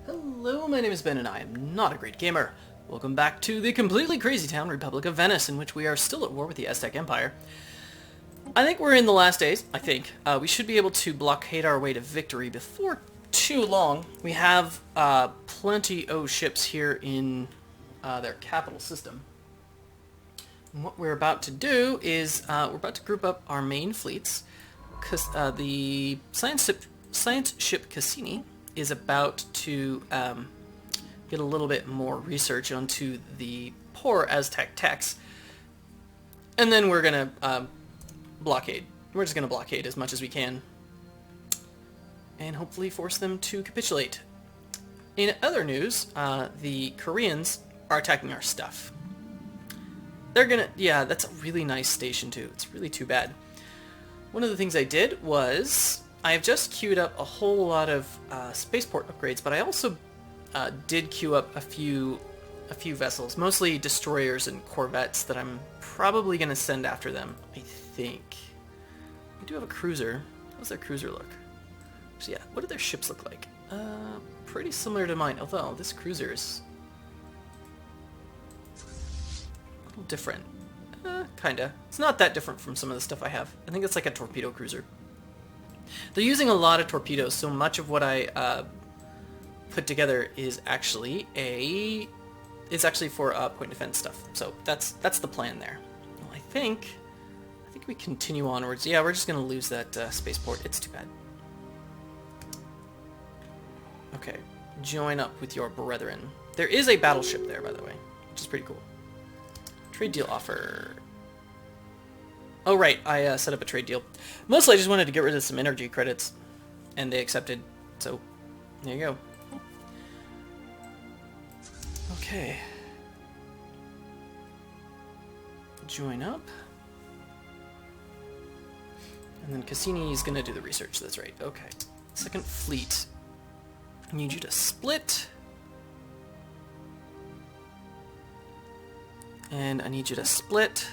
Hello, my name is Ben and I am Notagreatgamer. Welcome back to the completely crazy town Republic of Venice, in which we are still at war with the Aztec Empire. I think we're in the last days, we should be able to blockade our way to victory before too long. We have plenty of ships here in their capital system. And what we're about to do is we're about to group up our main fleets, because the science ship Cassini is about to get a little bit more research onto the poor Aztec techs, and then we're gonna blockade. We're just gonna blockade as much as we can, and hopefully force them to capitulate. In other news, the Koreans are attacking our stuff. They're gonna, yeah, that's a really nice station too. It's really too bad. One of the things I did was I have just queued up a whole lot of spaceport upgrades, but I also did queue up a few vessels, mostly destroyers and corvettes that I'm probably going to send after them, I think. We do have a cruiser. How does their cruiser look? So yeah, what do their ships look like? Pretty similar to mine, although this cruiser is a little different. Kinda. It's not that different from some of the stuff I have. I think it's like a torpedo cruiser. They're using a lot of torpedoes, so much of what I put together is actually for point defense stuff. So that's the plan there. Well, I think we continue onwards. Yeah, we're just gonna lose that spaceport. It's too bad. Okay, join up with your brethren. There is a battleship there, by the way, which is pretty cool. Trade deal offer. Oh right, I set up a trade deal. Mostly I just wanted to get rid of some energy credits, and they accepted, so there you go. Okay. Join up. And then Cassini's gonna do the research, that's right, okay. Second fleet. I need you to split. And I need you to split.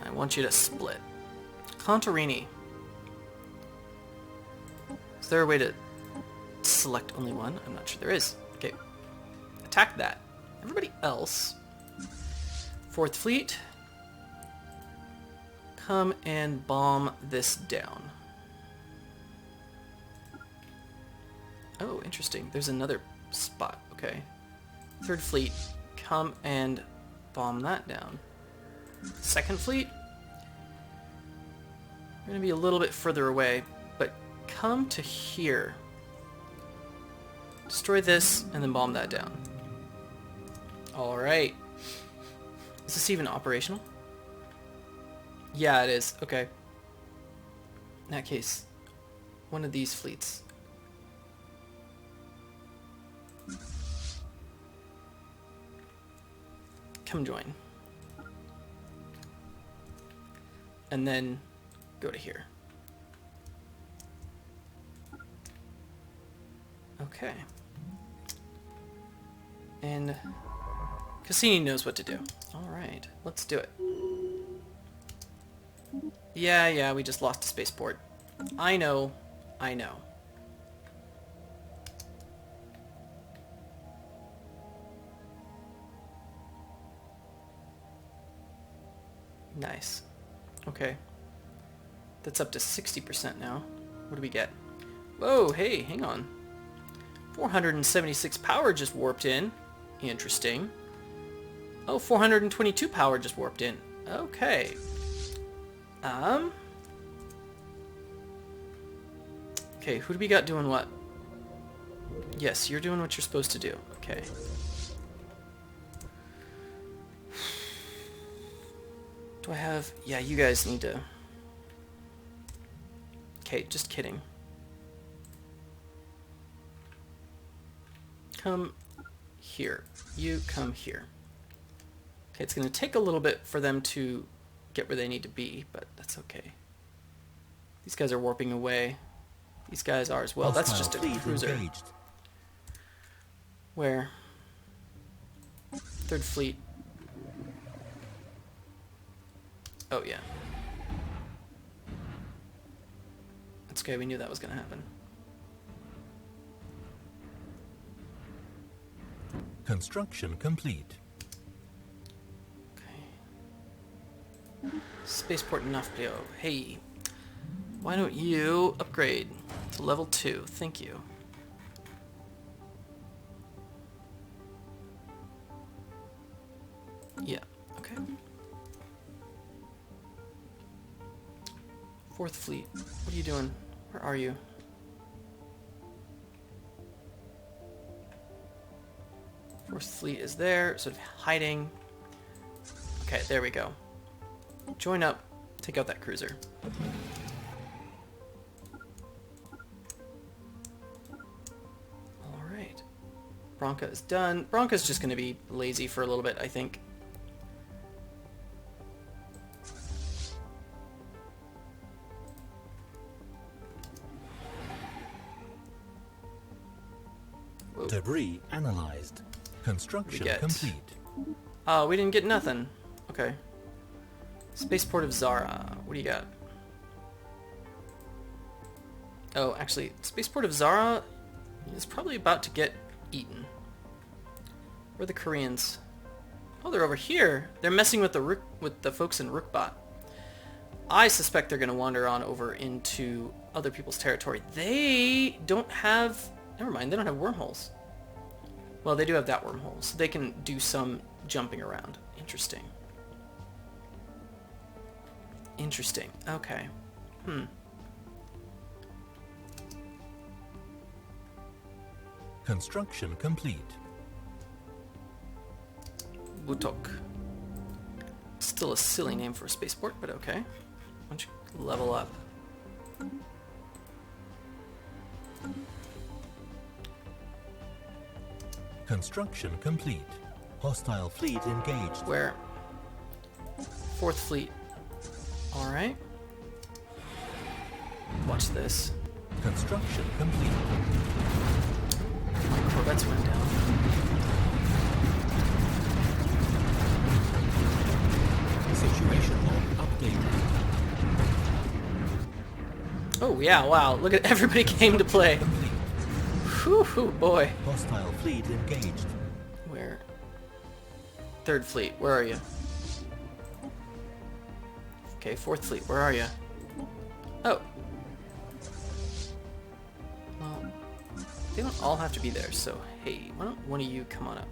I want you to split. Contarini. Is there a way to select only one? I'm not sure there is. Okay. Attack that. Everybody else. Fourth Fleet. Come and bomb this down. Oh, interesting. There's another spot. Okay. Third Fleet. Come and bomb that down. Second Fleet. We're going to be a little bit further away, but come to here. Destroy this, and then bomb that down. Alright. Is this even operational? Yeah, it is. Okay. In that case, one of these fleets. Come join. And then go to here. Okay. And Cassini knows what to do. Alright, let's do it. Yeah, we just lost a spaceport. I know. Nice. Okay. That's up to 60% now. What do we get? Whoa, hey, hang on. 476 power just warped in. Interesting. Oh, 422 power just warped in. Okay. Okay, who do we got doing what? Yes, you're doing what you're supposed to do. Okay. Do I have... Yeah, you guys need to... Okay, just kidding. Come here. You come here. Okay, it's going to take a little bit for them to get where they need to be, but that's okay. These guys are warping away. These guys are as well. That's just a cruiser. Where? Third Fleet. Oh, yeah. That's okay, we knew that was going to happen. Construction complete. Okay. Spaceport Notagreatgamer. Hey. Why don't you upgrade to level 2? Thank you. Yeah, okay. 4th Fleet. What are you doing? Where are you? Fourth Fleet is there, sort of hiding. Okay, there we go. Join up, take out that cruiser. Alright. Bronca is done. Bronca's just going to be lazy for a little bit, I think. Whoa. Debris analyzed. Construction complete. Oh, we didn't get nothing. Okay. Spaceport of Zara. What do you got? Oh, actually, Spaceport of Zara is probably about to get eaten. Where are the Koreans? Oh, they're over here. They're messing with the folks in Rookbot. I suspect they're going to wander on over into other people's territory. They don't have... Never mind, they don't have wormholes. Well, they do have that wormhole, so they can do some jumping around. Interesting. Interesting. Okay. Construction complete. Butok. Still a silly name for a spaceport, but okay. Why don't you level up? Construction complete. Hostile fleet engaged. Where? 4th Fleet. Alright. Watch this. Construction complete. My corvettes went down. Situation log updated. Oh yeah, wow. Look at everybody came to play. Whew, boy. Hostile fleet engaged. Where? 3rd Fleet, where are you? Okay, 4th Fleet, where are you? Oh. Well, they don't all have to be there, so hey, why don't one of you come on up?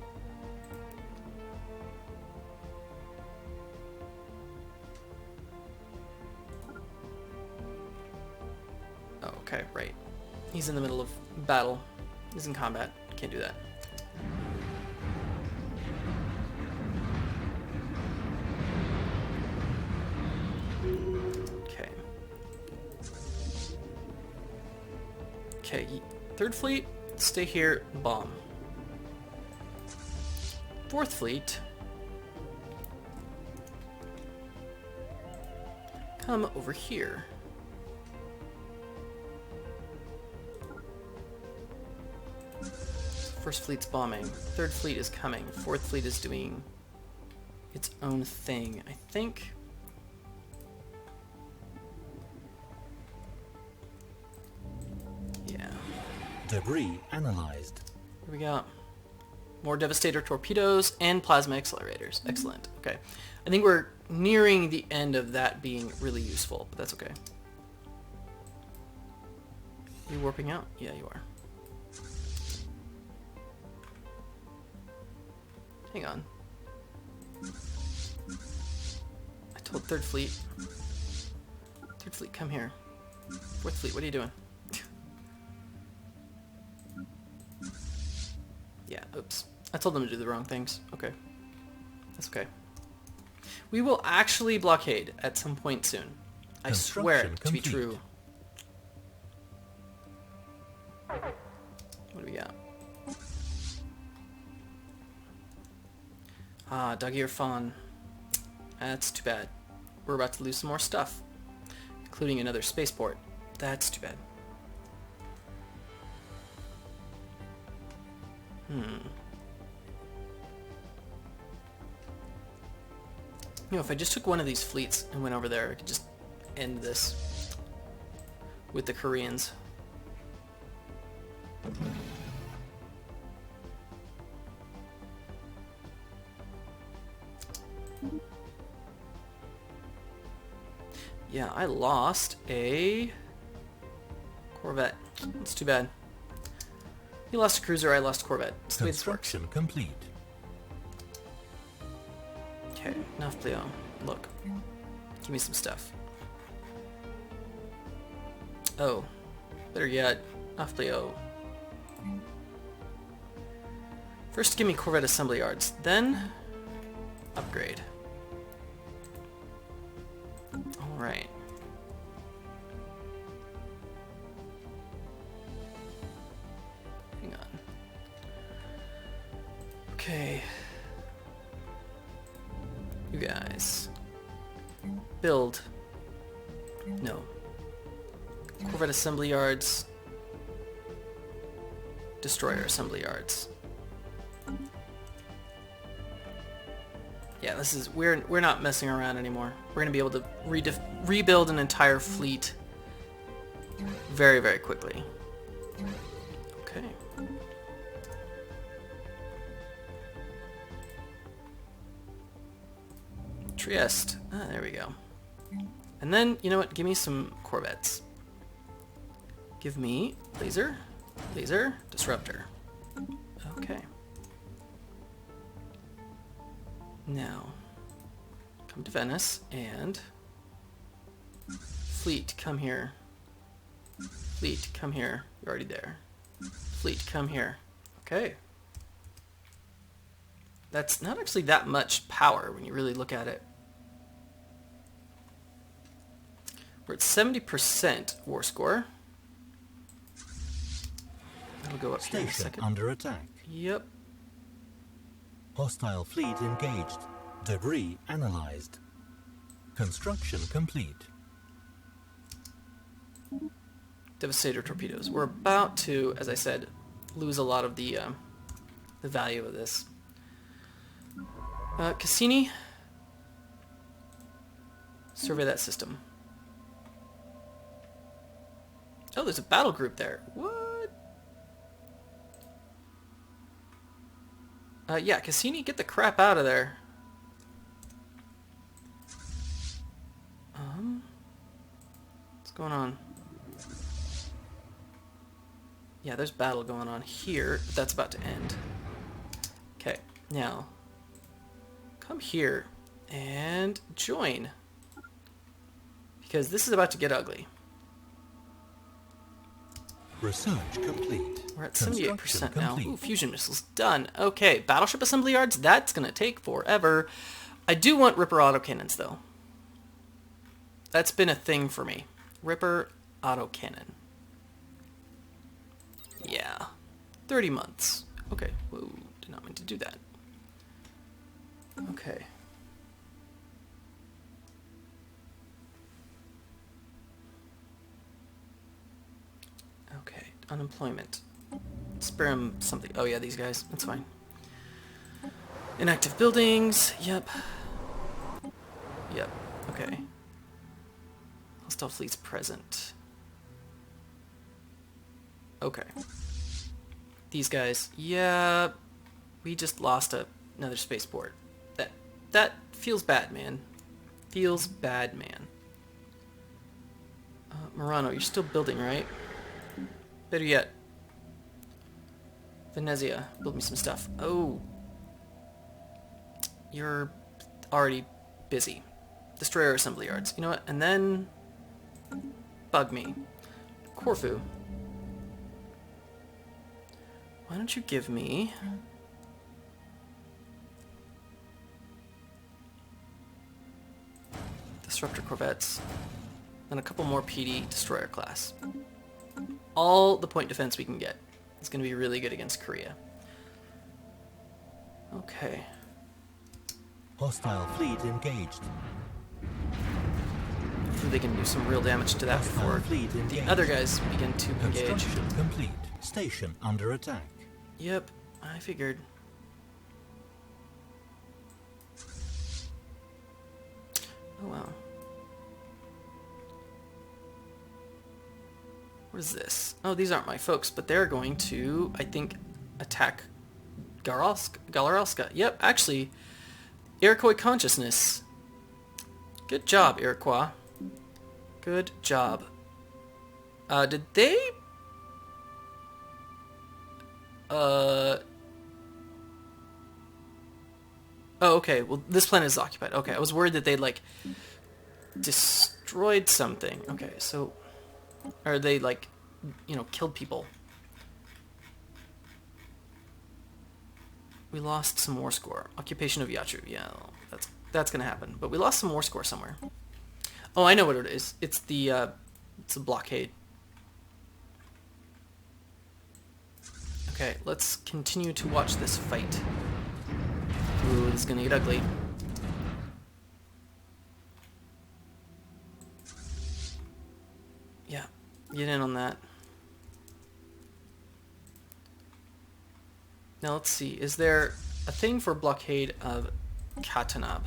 Oh, okay, right. He's in the middle of battle. He's in combat. Can't do that. Okay. Okay, 3rd Fleet, stay here, bomb. 4th Fleet, come over here. 1st Fleet's bombing. 3rd Fleet is coming. 4th Fleet is doing its own thing, I think. Yeah. Debris analyzed. Here we go. More Devastator torpedoes and plasma accelerators. Excellent. Okay. I think we're nearing the end of that being really useful, but that's okay. You warping out? Yeah, you are. Hang on. I told 3rd Fleet. 3rd Fleet, come here. 4th Fleet, what are you doing? Yeah, oops. I told them to do the wrong things. Okay. That's okay. We will actually blockade at some point soon. I swear it to be true. What do we got? Ah, Dagir Fawn. That's too bad. We're about to lose some more stuff, including another spaceport. That's too bad. You know, if I just took one of these fleets and went over there, I could just end this with the Koreans. yeah, I lost a Corvette. That's too bad. He lost a cruiser, I lost a Corvette. That's the way this works. Construction complete. Okay, Notagreatgamer. Look. Give me some stuff. Oh. Better yet, Notagreatgamer. First give me Corvette assembly yards, then upgrade. Alright. Hang on. Okay. You guys. Build. No. Corvette assembly yards. Destroyer assembly yards. Yeah, this is we're not messing around anymore. We're gonna be able to rebuild an entire fleet very, very quickly. Okay. Trieste. Ah, there we go. And then, you know what? Give me some Corvettes. Give me laser, laser, disruptor. Okay. Now, come to Venice and fleet, come here. Fleet, come here. You're already there. Fleet, come here. Okay. That's not actually that much power when you really look at it. We're at 70% war score. That'll go up here in a Station second. under attack. Yep. Hostile fleet engaged. Debris analyzed. Construction complete. Devastator torpedoes. We're about to, as I said, lose a lot of the value of this. Cassini, survey that system. Oh, there's a battle group there. What? Yeah, Cassini, get the crap out of there. What's going on? Yeah, there's battle going on here, but that's about to end. Okay, now, come here and join. Because this is about to get ugly. Research complete. We're at 78% now. Complete. Ooh, fusion missiles done. Okay, battleship assembly yards, that's gonna take forever. I do want Ripper autocannons though. That's been a thing for me. Ripper autocannon. Yeah. 30 months. Okay. Whoa, did not mean to do that. Okay. Okay, unemployment. Spare him something. Oh yeah, these guys. That's fine. Inactive buildings. Yep. Yep. Okay. Hostile fleets present. Okay. These guys. Yeah. We just lost another spaceport. That feels bad, man. Feels bad, man. Murano, you're still building, right? Better yet. Venezia, build me some stuff. Oh. You're already busy. Destroyer assembly yards. You know what? And then bug me. Corfu. Why don't you give me disruptor corvettes and a couple more PD destroyer class. All the point defense we can get. It's going to be really good against Korea. Okay. Hostile fleet engaged. Hopefully they can do some real damage to that before fleet the engaged. other guys begin to engage. Construction complete. Station under attack. Yep, I figured. Oh wow. What is this? Oh, these aren't my folks, but they're going to, I think, attack Galaralska. Yep, actually, Iroquois consciousness. Good job, Iroquois. Good job. Did they... Oh, okay. Well, this planet is occupied. Okay, I was worried that they'd, like, destroyed something. Okay, so... Or they, like, you know, killed people. We lost some war score. Occupation of Yachu. Yeah, that's gonna happen. But we lost some war score somewhere. Oh, I know what it is. It's the, it's a blockade. Okay, let's continue to watch this fight. Ooh, this is gonna get ugly. Yeah, get in on that. Now let's see, is there a thing for blockade of Katanab?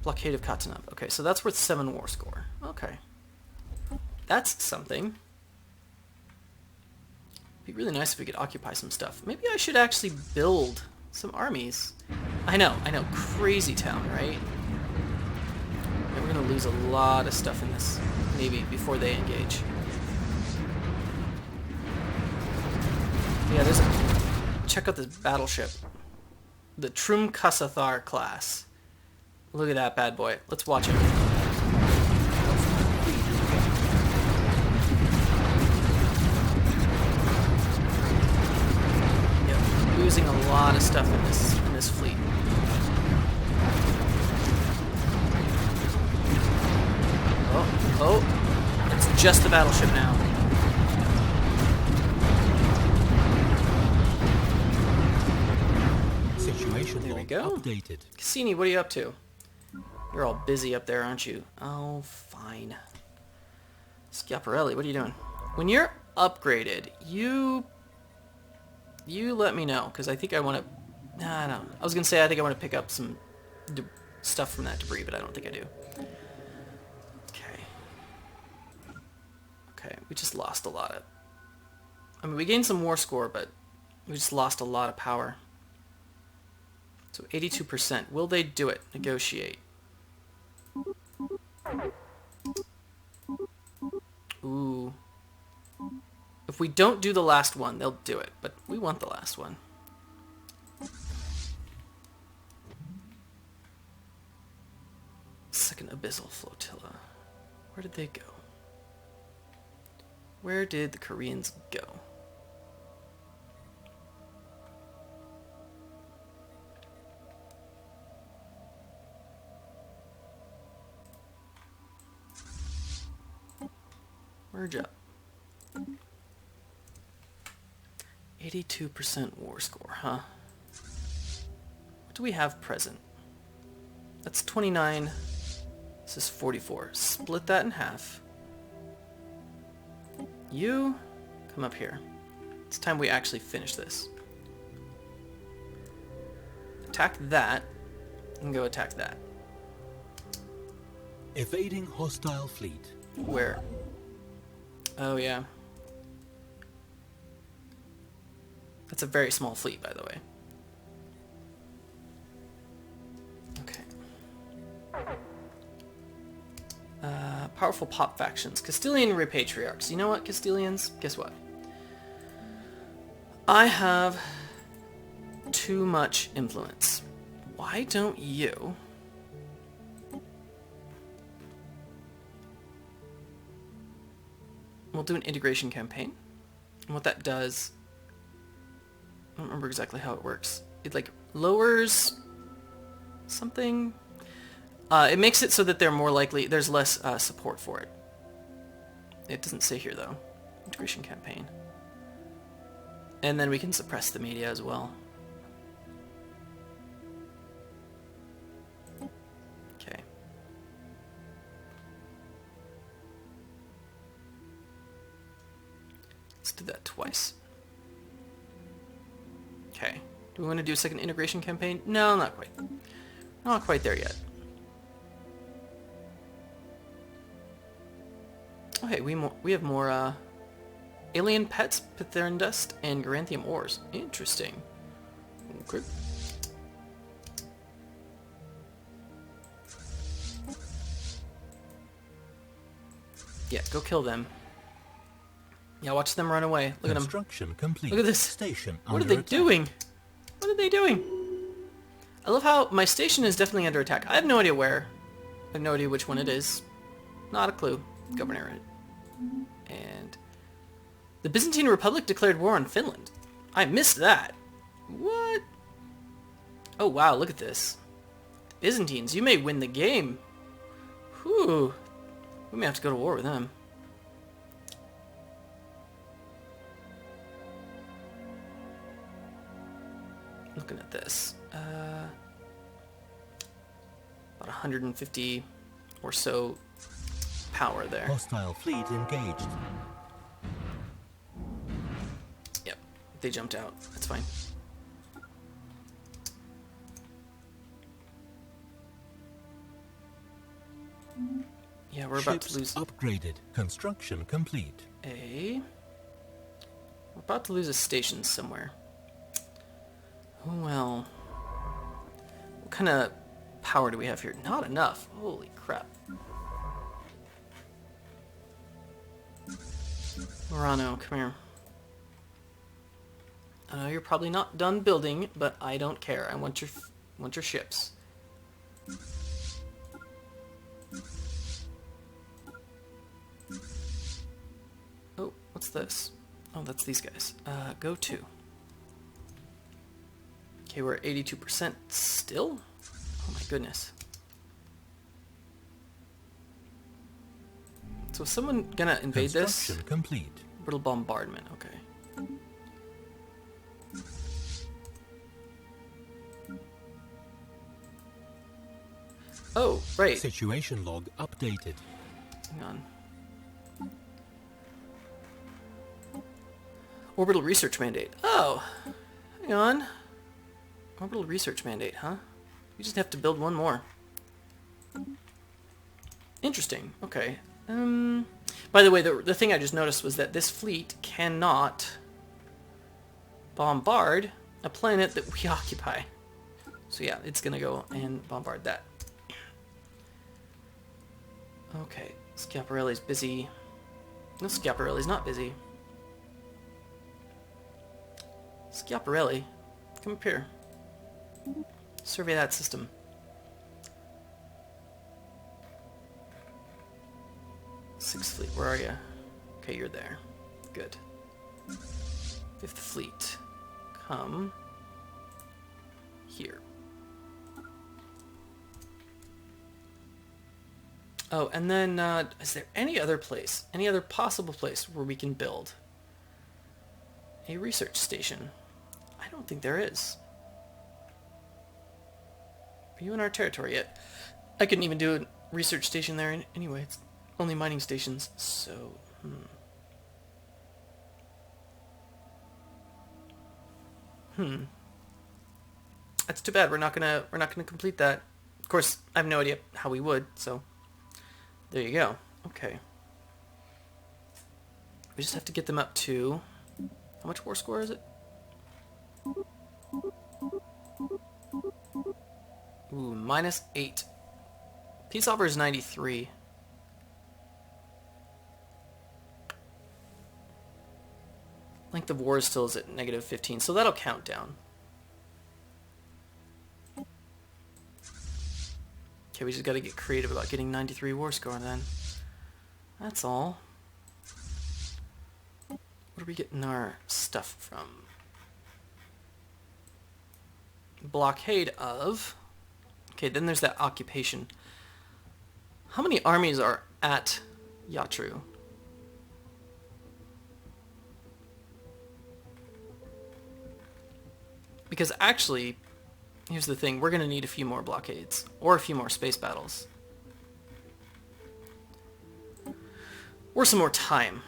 Blockade of Katanab. Okay, so that's worth 7 war score. Okay. That's something. It'd be really nice if we could occupy some stuff. Maybe I should actually build some armies. I know. Crazy town, right? And we're gonna lose a lot of stuff in this Navy before they engage. Yeah, check out this battleship. The Trum Kasathar class. Look at that bad boy. Let's watch it. Yep, losing a lot of stuff in this fleet. Oh, it's just the battleship now. Situation There we log go. updated. Cassini, what are you up to? You're all busy up there, aren't you? Oh, fine. Schiaparelli, what are you doing? When you're upgraded, you let me know, because I think I want to... Nah, no. I was going to say I think I want to pick up some stuff from that debris, but I don't think I do. Okay. Okay, we just lost a lot of... I mean, we gained some war score, but we just lost a lot of power. So 82%. Will they do it? Negotiate. Ooh. If we don't do the last one, they'll do it. But we want the last one. Second Abyssal Flotilla. Where did they go? Where did the Koreans go? Merge up. 82% war score, huh? What do we have present? That's 29. This is 44. Split that in half. You come up here. It's time we actually finish this. Attack that, and go attack that. Evading hostile fleet. Where? Oh, yeah. That's a very small fleet, by the way. Okay. Powerful pop factions. Castilian Repatriarchs. You know what, Castilians? Guess what? I have too much influence. Why don't you... We'll do an integration campaign. And what that does... I don't remember exactly how it works. It, like, lowers something. It makes it so that they're more likely... There's less support for it. It doesn't say here, though. Integration campaign. And then we can suppress the media as well. Okay. Let's do that twice. Okay. Do we want to do a second integration campaign? No, not quite. Not quite there yet. Okay, we have more alien pets, Pitherian dust, and Garanthium ores. Interesting. Okay. Yeah, go kill them. Yeah, watch them run away. Look at them. Construction complete. Look at this. Station What are under they attack. doing? What are they doing? I love how my station is definitely under attack. I have no idea where. I have no idea which one it is. Not a clue. Governorate. And the Byzantine Republic declared war on Finland. I missed that. What? Oh wow, look at this. Byzantines, you may win the game. Whew. We may have to go to war with them. Looking at this. About 150 or so power there. Hostile fleet engaged. Yep, they jumped out. That's fine. Yeah, we're about to lose Upgraded. Construction complete. We're about to lose a station somewhere. Oh well. What kind of power do we have here? Not enough. Holy crap. Morano, come here. I know you're probably not done building, but I don't care. I want your ships. Oh, what's this? Oh, that's these guys. Go to. Okay, we're at 82% still? Oh my goodness. So is someone gonna invade this? Construction complete. Brittle bombardment, okay. Oh, right. Situation log updated. Hang on. Orbital research mandate. Oh, hang on. Orbital research mandate, huh? You just have to build one more. Interesting. Okay. By the way, the thing I just noticed was that this fleet cannot bombard a planet that we occupy. So yeah, it's gonna go and bombard that. Okay, Schiaparelli's busy. No, Schiaparelli's not busy. Schiaparelli, come up here. Survey that system. Sixth Fleet, where are you? Okay, you're there. Good. Fifth Fleet, come here. Oh, and then, is there any other place, any other possible place where we can build a research station? I don't think there is. Are you in our territory yet? I couldn't even do a research station there anyway. It's only mining stations, so... That's too bad. We're not gonna complete that. Of course, I have no idea how we would, so... There you go. Okay. We just have to get them up to... How much war score is it? Ooh, -8. Peace offer is 93. Length of war still is at -15, so that'll count down. Okay, we just gotta get creative about getting 93 war score then. That's all. Where are we getting our stuff from? Blockade of... Okay, then there's that occupation. How many armies are at Yatru? Because actually, here's the thing, we're going to need a few more blockades, or a few more space battles. Or some more time.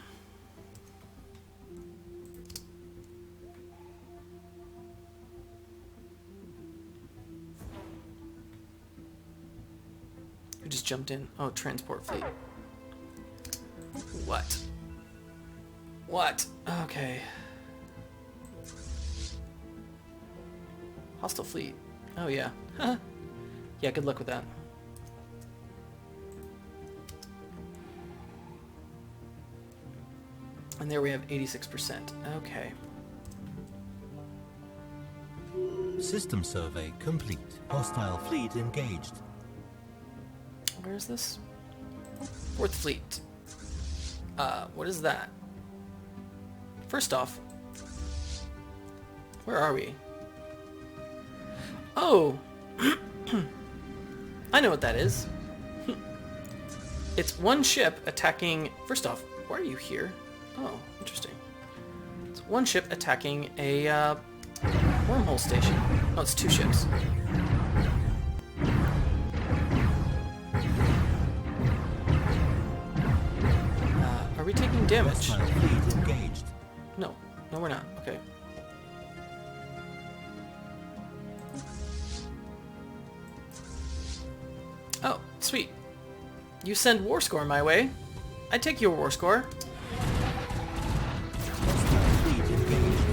Who just jumped in? Oh, transport fleet. What? What? Okay. Hostile fleet. Oh yeah. Yeah, good luck with that. And there we have 86%. Okay. System survey complete. Hostile fleet engaged. Where is this? Fourth Fleet. What is that? First off, where are we? Oh! I know what that is. It's one ship attacking... First off, why are you here? Oh, interesting. It's one ship attacking a wormhole station. Oh, it's two ships. Are we taking damage? Hostile fleet engaged. No. No, we're not. Okay. Oh, sweet. You send war score my way. I take your war score. Hostile fleet engaged.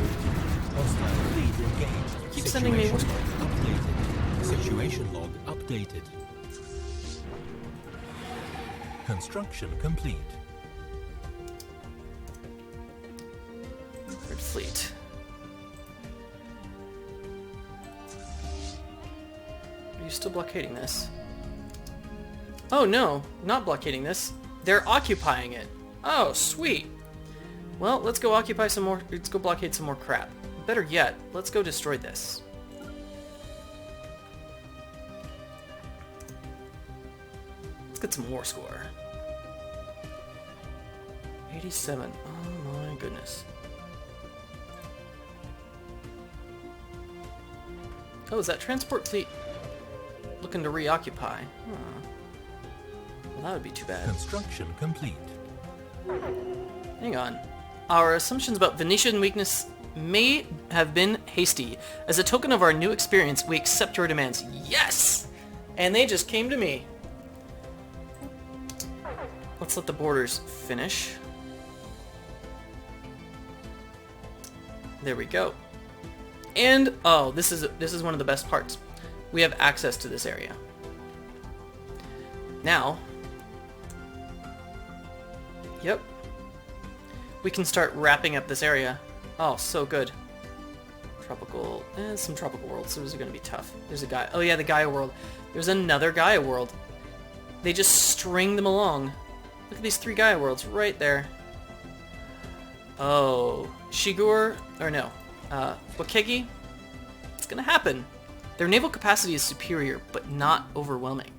Hostile fleet engaged. Keep sending me war score. Updated. Situation log updated. Construction complete. Third Fleet. Are you still blockading this? Oh no, not blockading this. They're occupying it. Oh, sweet. Well, let's go occupy some more. Let's go blockade some more crap. Better yet, let's go destroy this. Let's get some war score. 87. Oh my goodness. Oh, is that transport fleet looking to reoccupy? Huh. Well, that would be too bad. Construction complete. Hang on. Our assumptions about Venetian weakness may have been hasty. As a token of our new experience, we accept your demands. Yes! And they just came to me. Let's let the borders finish. There we go. And, oh, this is one of the best parts. We have access to this area. Now, yep, we can start wrapping up this area. Oh, so good. Tropical, some tropical worlds, so those are going to be tough. There's a guy, oh yeah, the Gaia world. There's another Gaia world. They just string them along. Look at these 3 Gaia worlds right there. Oh, Shigur, or no, Wakegi, it's gonna happen. Their naval capacity is superior, but not overwhelming.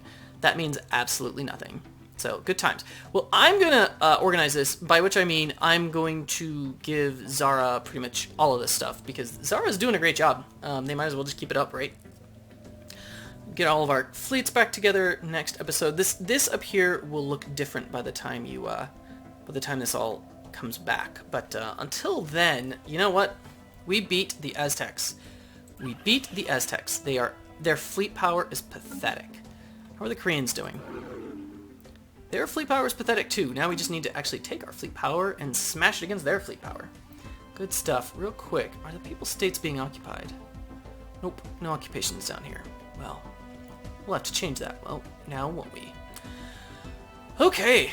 That means absolutely nothing. So, good times. Well, I'm gonna organize this, by which I mean I'm going to give Zara pretty much all of this stuff, because Zara's doing a great job. They might as well just keep it up, right? Get all of our fleets back together next episode. This up here will look different by the time you, by the time this all comes back. But until then, you know what? We beat the Aztecs. We beat the Aztecs. Their fleet power is pathetic. How are the Koreans doing? Their fleet power is pathetic too. Now we just need to actually take our fleet power and smash it against their fleet power. Good stuff. Real quick, are the Papal States being occupied? Nope, no occupations down here. Well, we'll have to change that. Well, now won't we? Okay.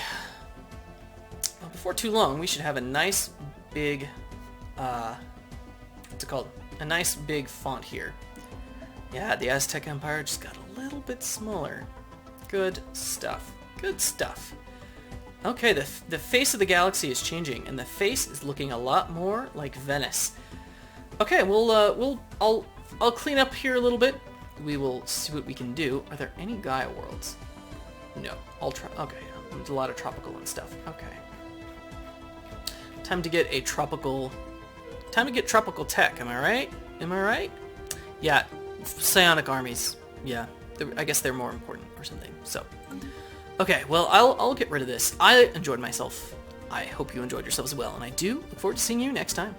Well, before too long, we should have a nice big, what's it called? A nice big font here. Yeah, the Aztec Empire just got a little bit smaller. Good stuff. Good stuff. Okay, the face of the galaxy is changing, and the face is looking a lot more like Venice. Okay, I'll clean up here a little bit. We will see what we can do. Are there any Gaia worlds? No. Okay, there's a lot of tropical and stuff. Okay. Time to get tropical tech, am I right? Am I right? Yeah, psionic armies. Yeah, I guess they're more important or something. So, okay, well, I'll get rid of this. I enjoyed myself. I hope you enjoyed yourself as well, and I do look forward to seeing you next time.